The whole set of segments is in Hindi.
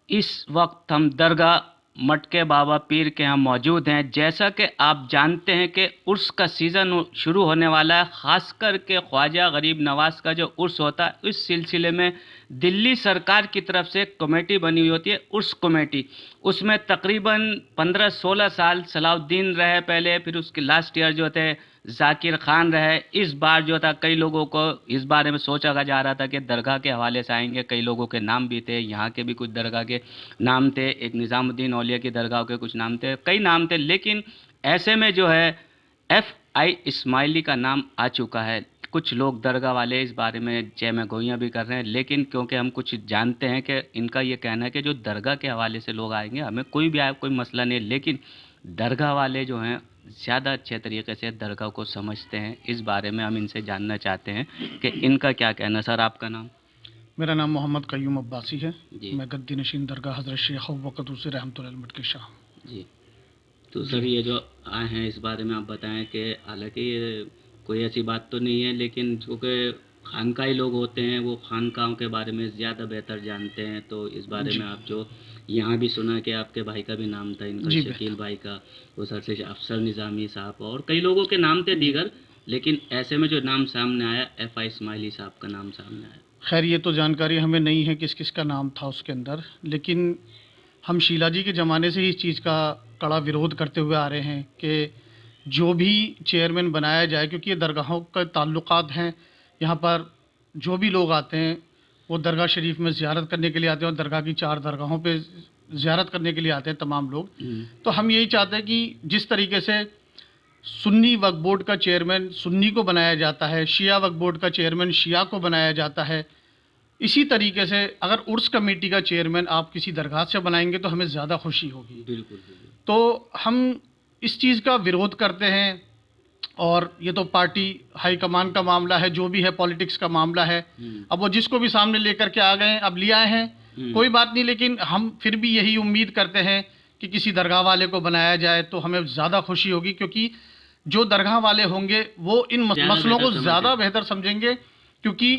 इस वक्त हम दरगाह मटके बाबा पीर के यहाँ मौजूद हैं। जैसा कि आप जानते हैं कि उर्स का सीज़न शुरू होने वाला है, ख़ास कर के ख्वाजा गरीब नवाज़ का जो उर्स होता है, इस सिलसिले में दिल्ली सरकार की तरफ से एक कमेटी बनी हुई होती है, उर्स कमेटी। उसमें तकरीबन 15-16 साल सलाउद्दीन रहे पहले, फिर उसके लास्ट ईयर जो थे जाकिर खान रहे। इस बार जो था कई लोगों को इस बारे में सोचा जा रहा था कि दरगाह के हवाले से आएंगे, कई लोगों के नाम भी थे, यहाँ के भी कुछ दरगाह के नाम थे, एक निज़ामुद्दीन औलिया की दरगाह के कुछ नाम थे, कई नाम थे। लेकिन ऐसे में जो है FI इस्माइली का नाम आ चुका है। कुछ लोग दरगाह वाले इस बारे में जय में गोइयाँ भी कर रहे हैं, लेकिन क्योंकि हम कुछ जानते हैं कि इनका ये कहना है कि जो दरगाह के हवाले से लोग आएंगे, हमें कोई भी आए कोई मसला नहीं, लेकिन दरगाह वाले जो हैं ज़्यादा अच्छे तरीके से दरगाह को समझते हैं। इस बारे में हम इनसे जानना चाहते हैं कि इनका क्या कहना। सर, आपका नाम? मेरा नाम मोहम्मद कयूम अब्बासी है। जी। मैं गद्दी नशीन दरगाह हज़रत शेख वक़्त हुसैन रहमतुल्लाह अलैह मटकी शाह। जी। तो सर, ये जो आए हैं इस बारे में आप बताएं कि हालांकि ये कोई ऐसी बात तो नहीं है, लेकिन चूँकि खानकाही लोग होते हैं वो खानकाहों के बारे में ज़्यादा बेहतर जानते हैं, तो इस बारे जी में आप जो यहाँ भी सुना कि आपके भाई का भी नाम था, इनका जी शकील भाई का, वो सर से अफसर निज़ामी साहब और कई लोगों के नाम थे दीगर, लेकिन ऐसे में जो नाम सामने आया FI इस्माइली साहब का नाम सामने आया। खैर, ये तो जानकारी हमें नहीं है किस किस का नाम था उसके अंदर, लेकिन हम शीला जी के ज़माने से ही इस चीज़ का कड़ा विरोध करते हुए आ रहे हैं कि जो भी चेयरमैन बनाया जाए, क्योंकि ये दरगाहों का ताल्लुकात हैं। यहाँ पर जो भी लोग आते हैं वो दरगाह शरीफ में ज़ियारत करने के लिए आते हैं, और दरगाह की 4 दरगाहों पे ज़ियारत करने के लिए आते हैं तमाम लोग। तो हम यही चाहते हैं कि जिस तरीके से सुन्नी वक्फ बोर्ड का चेयरमैन सुन्नी को बनाया जाता है, शिया वक्फ बोर्ड का चेयरमैन शिया को बनाया जाता है, इसी तरीके से अगर उर्स कमेटी का चेयरमैन आप किसी दरगाह से बनाएंगे तो हमें ज़्यादा खुशी होगी। बिल्कुल बिल्कुल। तो हम इस चीज़ का विरोध करते हैं, और ये तो पार्टी हाईकमान का मामला है, जो भी है पॉलिटिक्स का मामला है। अब वो जिसको भी सामने लेकर के आ गए हैं, अब ले आए हैं, कोई बात नहीं, लेकिन हम फिर भी यही उम्मीद करते हैं कि किसी दरगाह वाले को बनाया जाए तो हमें ज़्यादा खुशी होगी, क्योंकि जो दरगाह वाले होंगे वो इन मसलों को ज़्यादा बेहतर समझेंगे। क्योंकि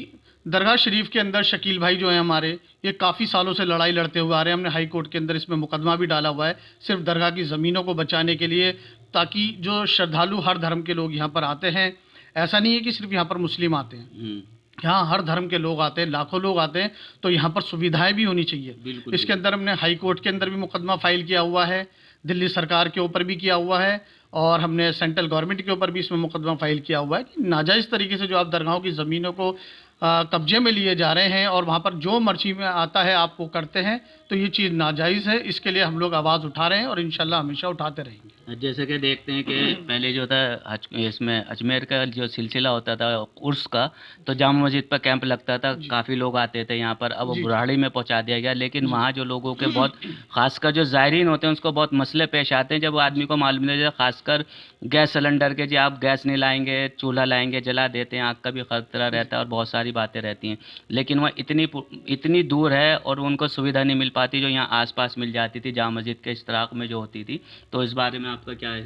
दरगाह शरीफ के अंदर शकील भाई जो हैं हमारे, ये काफ़ी सालों से लड़ाई लड़ते हुए आ रहे हैं। हमने हाई कोर्ट के अंदर इसमें मुकदमा भी डाला हुआ है, सिर्फ दरगाह की ज़मीनों को बचाने के लिए, ताकि जो श्रद्धालु हर धर्म के लोग यहाँ पर आते हैं, ऐसा नहीं है कि सिर्फ यहाँ पर मुस्लिम आते हैं, यहाँ हर धर्म के लोग आते हैं, लाखों लोग आते हैं, तो यहाँ पर सुविधाएं भी होनी चाहिए। इसके अंदर हमने हाई कोर्ट के अंदर भी मुकदमा फाइल किया हुआ है, दिल्ली सरकार के ऊपर भी किया हुआ है, और हमने सेंट्रल गवर्नमेंट के ऊपर भी इसमें मुकदमा फाइल किया हुआ है कि नाजायज़ तरीके से जो आप दरगाहों की ज़मीनों को कब्जे में लिए जा रहे हैं, और वहाँ पर जो मर्जी में आता है आप वो करते हैं, तो ये चीज़ नाजायज़ है। इसके लिए हम लोग आवाज़ उठा रहे हैं और इंशाल्लाह हमेशा उठाते रहेंगे। जैसे कि देखते हैं कि पहले जो था इसमें अजमेर का जो सिलसिला होता था उर्स का, तो जामा मस्जिद पर कैंप लगता था, काफ़ी लोग आते थे यहाँ पर। अब वो जी बुराड़ी में पहुँचा दिया गया, लेकिन जी वहाँ जो लोगों के बहुत खासकर जो ज़ायरीन होते हैं उसको बहुत मसले पेश आते हैं जब वो आदमी को मालूम नहीं होता, खासकर गैस सिलेंडर के, जी आप गैस नहीं लाएंगे, चूल्हा लाएंगे, जला देते हैं, आग का भी खतरा रहता है और बहुत सारी बातें रहती हैं। लेकिन वह इतनी दूर है और उनको सुविधा नहीं मिल पाती जो यहाँ आसपास मिल जाती थी जामा मस्जिद के इश्तराक में जो होती थी। तो इस बारे में आपका क्या है?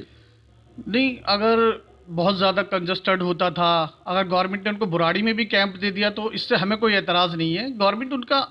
नहीं, अगर बहुत ज़्यादा कंजस्टेड होता था, अगर गवर्नमेंट ने उनको बुराड़ी में भी कैंप दे दिया तो इससे हमें कोई एतराज़ नहीं है। गवर्नमेंट उनका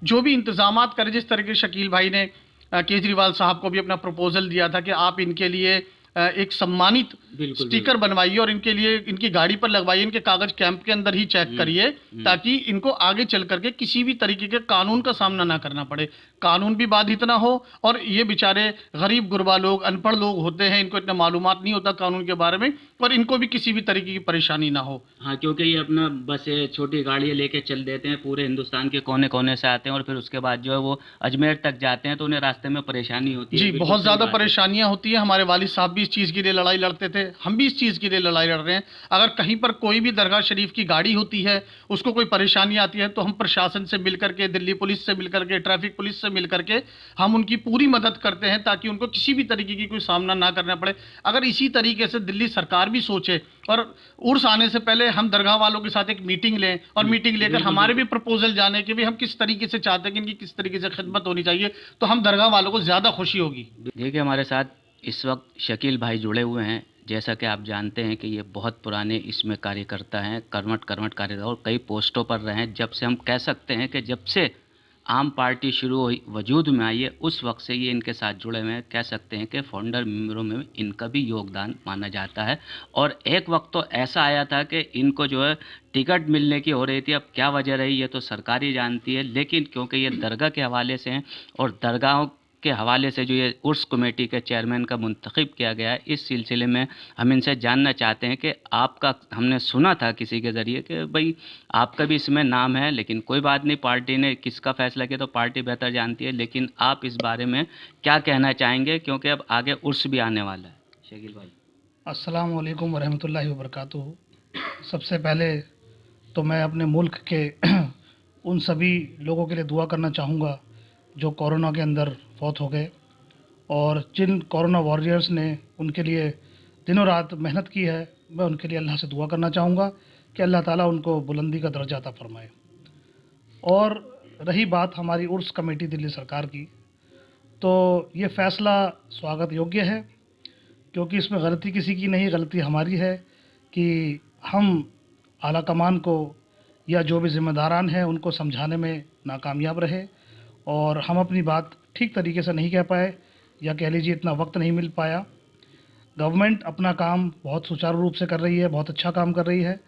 जो भी इंतज़ामात करे, जिस तरह के शकील भाई ने केजरीवाल साहब को भी अपना प्रपोज़ल दिया था कि आप इनके लिए एक सम्मानित स्टिकर बनवाइए और इनके लिए इनकी गाड़ी पर लगवाइए, इनके कागज़ कैंप के अंदर ही चेक करिए, ताकि इनको आगे चल करके किसी भी तरीके के कानून का सामना ना करना पड़े, कानून भी बाधित ना हो, और ये बेचारे गरीब गुरबा लोग, अनपढ़ लोग होते हैं, इनको इतना मालूमात नहीं होता कानून के बारे में, और इनको भी किसी भी तरीके की परेशानी ना हो। हाँ, क्योंकि ये अपना बसें, छोटी गाड़ियाँ लेके चल देते हैं, पूरे हिंदुस्तान के कोने कोने से आते हैं और फिर उसके बाद जो है वो अजमेर तक जाते हैं, तो उन्हें रास्ते में परेशानी होती है। जी, बहुत ज़्यादा परेशानियाँ होती हैं। हमारे वालिद साहब भी इस चीज़ के लिए लड़ाई लड़ते थे, हम भी इस चीज़ के लिए लड़ाई लड़ रहे हैं। अगर कहीं पर कोई भी दरगाह शरीफ की गाड़ी होती है, उसको कोई परेशानी आती है, तो हम प्रशासन से मिल करके, दिल्ली पुलिस से मिल करके, ट्रैफिक पुलिस से मिल करके हम उनकी पूरी मदद करते हैं, ताकि उनको किसी भी तरीके की कोई सामना ना करना पड़े। अगर इसी तरीके से दिल्ली सरकार भी सोचे और उर्स आने से पहले हम दरगाह वालों के साथ एक मीटिंग लें, और मीटिंग लेकर हमारे भी प्रपोजल जाने कि भी हम किस तरीके से चाहते हैं कि इनकी किस तरीके से खिदमत होनी चाहिए, तो हम दरगाह वालों को ज़्यादा खुशी होगी। देखिए, हमारे साथ इस वक्त शकील भाई जुड़े हुए हैं। जैसा कि आप जानते हैं कि ये बहुत पुराने इसमें कार्यकर्ता हैं, कर्मठ कार्यकर्ता, और कई पोस्टों पर रहे हैं। जब से हम कह सकते हैं कि जब से आम पार्टी शुरू हुई वजूद में आई है उस वक्त से ये इनके साथ जुड़े हुए हैं, कह सकते हैं कि फाउंडर मेंबरों में इनका भी योगदान माना जाता है। और एक वक्त तो ऐसा आया था कि इनको जो है टिकट मिलने की हो रही थी, अब क्या वजह रही ये तो सरकार ही जानती है, लेकिन क्योंकि ये दरगाह के हवाले से हैं और दरगाहों के हवाले से जो ये उर्स कमेटी के चेयरमैन का मुंतखब किया गया है, इस सिलसिले में हम इनसे जानना चाहते हैं कि आपका, हमने सुना था किसी के ज़रिए कि भाई आपका भी इसमें नाम है, लेकिन कोई बात नहीं, पार्टी ने किसका फैसला किया तो पार्टी बेहतर जानती है, लेकिन आप इस बारे में क्या कहना चाहेंगे, क्योंकि अब आगे उर्स भी आने वाला है। शकील भाई। अस्सलाम वालेकुम वरहमतुल्लाहि वबरकातुहू। सबसे पहले तो मैं अपने मुल्क के उन सभी लोगों के लिए दुआ करना चाहूँगा जो कोरोना के अंदर फौत हो गए, और जिन कोरोना वॉरियर्स ने उनके लिए दिनों रात मेहनत की है, मैं उनके लिए अल्लाह से दुआ करना चाहूँगा कि अल्लाह ताला उनको बुलंदी का दर्जा अता फरमाए। और रही बात हमारी उर्स कमेटी दिल्ली सरकार की, तो ये फ़ैसला स्वागत योग्य है, क्योंकि इसमें गलती किसी की नहीं, गलती हमारी है कि हम आला कमान को या जो भी ज़िम्मेदारान हैं उनको समझाने में नाकामयाब रहे, और हम अपनी बात ठीक तरीके से नहीं कह पाए, या कह लीजिए इतना वक्त नहीं मिल पाया। गवर्नमेंट अपना काम बहुत सुचारू रूप से कर रही है, बहुत अच्छा काम कर रही है,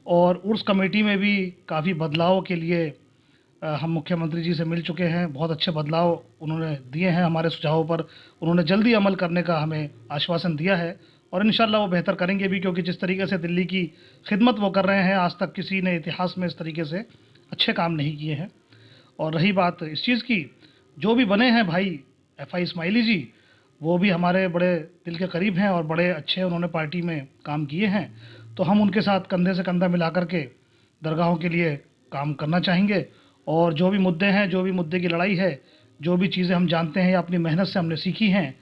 और उर्स कमेटी में भी काफ़ी बदलाव के लिए हम मुख्यमंत्री जी से मिल चुके हैं। बहुत अच्छे बदलाव उन्होंने दिए हैं, हमारे सुझावों पर उन्होंने जल्दी अमल करने का हमें आश्वासन दिया है, और इंशाल्लाह वो बेहतर करेंगे भी, क्योंकि जिस तरीके से दिल्ली की खिदमत वो कर रहे हैं, आज तक किसी ने इतिहास में इस तरीके से अच्छे काम नहीं किए हैं। और रही बात इस चीज़ की, जो भी बने हैं भाई FI इस्माइली जी, वो भी हमारे बड़े दिल के करीब हैं और बड़े अच्छे उन्होंने पार्टी में काम किए हैं, तो हम उनके साथ कंधे से कंधा मिला करके दरगाहों के लिए काम करना चाहेंगे। और जो भी मुद्दे हैं, जो भी मुद्दे की लड़ाई है, जो भी चीज़ें हम जानते हैं या अपनी मेहनत से हमने सीखी हैं,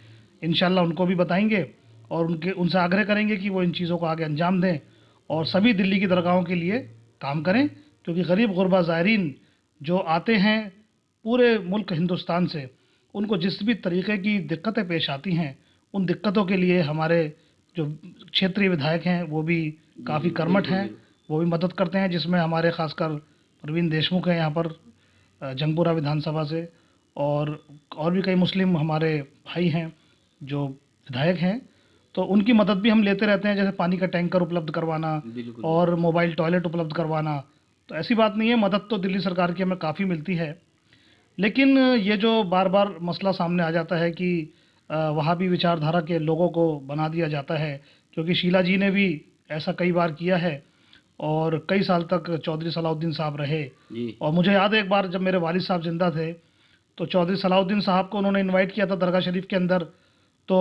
इंशाल्लाह उनको भी बताएंगे और उनसे आग्रह करेंगे कि वो इन चीज़ों को आगे अंजाम दें और सभी दिल्ली की दरगाहों के लिए काम करें, क्योंकि गरीब गुरबा ज़ायरीन जो आते हैं पूरे मुल्क हिंदुस्तान से, उनको जिस भी तरीके की दिक्कतें पेश आती हैं, उन दिक्कतों के लिए हमारे जो क्षेत्रीय विधायक हैं वो भी काफ़ी कर्मठ हैं, वो भी मदद करते हैं, जिसमें हमारे खासकर प्रवीण देशमुख हैं यहाँ पर जंगपुरा विधानसभा से, और भी कई मुस्लिम हमारे भाई हैं जो विधायक हैं, तो उनकी मदद भी हम लेते रहते हैं, जैसे पानी का टैंकर उपलब्ध करवाना और मोबाइल टॉयलेट उपलब्ध करवाना। तो ऐसी बात नहीं है, मदद तो दिल्ली सरकार की हमें काफ़ी मिलती है, लेकिन ये जो बार बार मसला सामने आ जाता है कि वहाँ भी विचारधारा के लोगों को बना दिया जाता है, क्योंकि शीला जी ने भी ऐसा कई बार किया है और कई साल तक चौधरी सलाउद्दीन साहब रहे। और मुझे याद है एक बार जब मेरे वालिद साहब ज़िंदा थे, तो चौधरी सलाउद्दीन साहब को उन्होंने इनवाइट किया था दरगाह शरीफ के अंदर, तो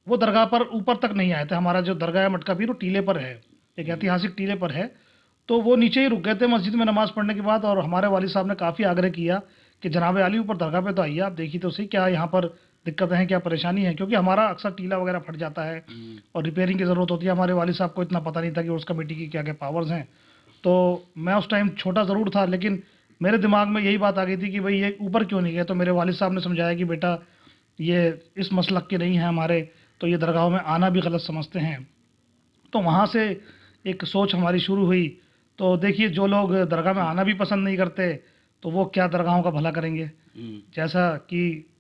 वो दरगाह पर ऊपर तक नहीं आए थे। हमारा जो दरगाह है मटका पीर, वो टीले पर है, एक ऐतिहासिक टीले पर है, तो वो नीचे ही रुक गए थे मस्जिद में नमाज़ पढ़ने के बाद, और हमारे वालिद साहब ने काफ़ी आग्रह किया कि जनाब आली ऊपर दरगाह पे तो आइए, आप देखिए तो सही क्या यहाँ पर दिक्कतें हैं, क्या परेशानी है, क्योंकि हमारा अक्सर टीला वगैरह फट जाता है और रिपेयरिंग की ज़रूरत होती है। हमारे वालिद साहब को इतना पता नहीं था कि उस कमेटी की क्या क्या पावर्स हैं, तो मैं उस टाइम छोटा ज़रूर था, लेकिन मेरे दिमाग में यही बात आ गई थी कि भाई ये ऊपर क्यों नहीं गए। तो मेरे वालिद साहब ने समझाया कि बेटा ये इस मसलक के नहीं हैं हमारे, तो ये दरगाहों में आना भी गलत समझते हैं। तो वहाँ से एक सोच हमारी शुरू हुई। तो देखिए, जो लोग दरगाह में आना भी पसंद नहीं करते, तो वो क्या दरगाहों का भला करेंगे। जैसा कि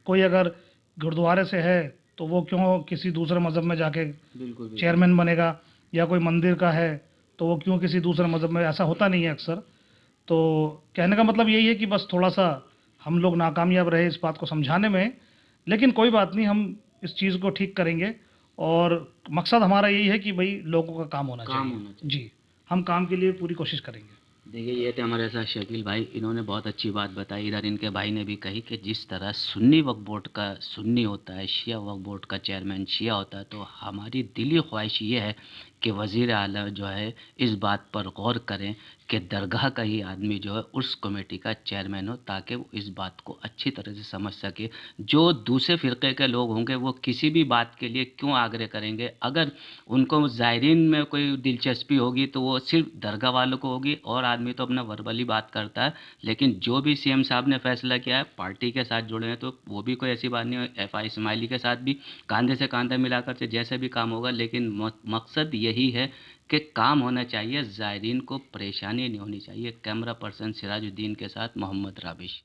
कोई अगर गुरुद्वारे से है, तो वो क्यों किसी दूसरे मज़हब में जाके चेयरमैन बनेगा, या कोई मंदिर का है तो वो क्यों किसी दूसरे मज़हब में, ऐसा होता नहीं है अक्सर। तो कहने का मतलब यही है कि बस थोड़ा सा हम लोग नाकामयाब रहे इस बात को समझाने में, लेकिन कोई बात नहीं, हम इस चीज़ को ठीक करेंगे, और मकसद हमारा यही है कि भाई लोगों का काम होना चाहिए। जी, हम काम के लिए पूरी कोशिश करेंगे। देखिए, ये थे हमारे साथ शकील भाई, इन्होंने बहुत अच्छी बात बताई। इधर इनके भाई ने भी कही कि जिस तरह सुन्नी वक्फ बोर्ड का सुन्नी होता है, शिया वक्फ बोर्ड का चेयरमैन शिया होता है, तो हमारी दिली ख्वाहिश ये है कि वज़ीर आला जो है इस बात पर गौर करें कि दरगाह का ही आदमी जो है उस कमेटी का चेयरमैन हो, ताकि वो इस बात को अच्छी तरह से समझ सके। जो दूसरे फ़िरक़े के लोग होंगे वो किसी भी बात के लिए क्यों आग्रह करेंगे, अगर उनको ज़ायरीन में कोई दिलचस्पी होगी तो वो सिर्फ दरगाह वालों को होगी, और आदमी तो अपना वर्बली बात करता है, लेकिन जो भी CM साहब ने फैसला किया है, पार्टी के साथ जुड़े हैं, तो वो भी कोई ऐसी बात नहीं है। FI इस्माइली के साथ भी कंधे से कंधा मिलाकर से जैसे भी काम होगा, लेकिन मकसद यही यही है कि काम होना चाहिए, ज़ायरीन को परेशानी नहीं होनी चाहिए। कैमरा पर्सन सिराजुद्दीन के साथ मोहम्मद राबिश।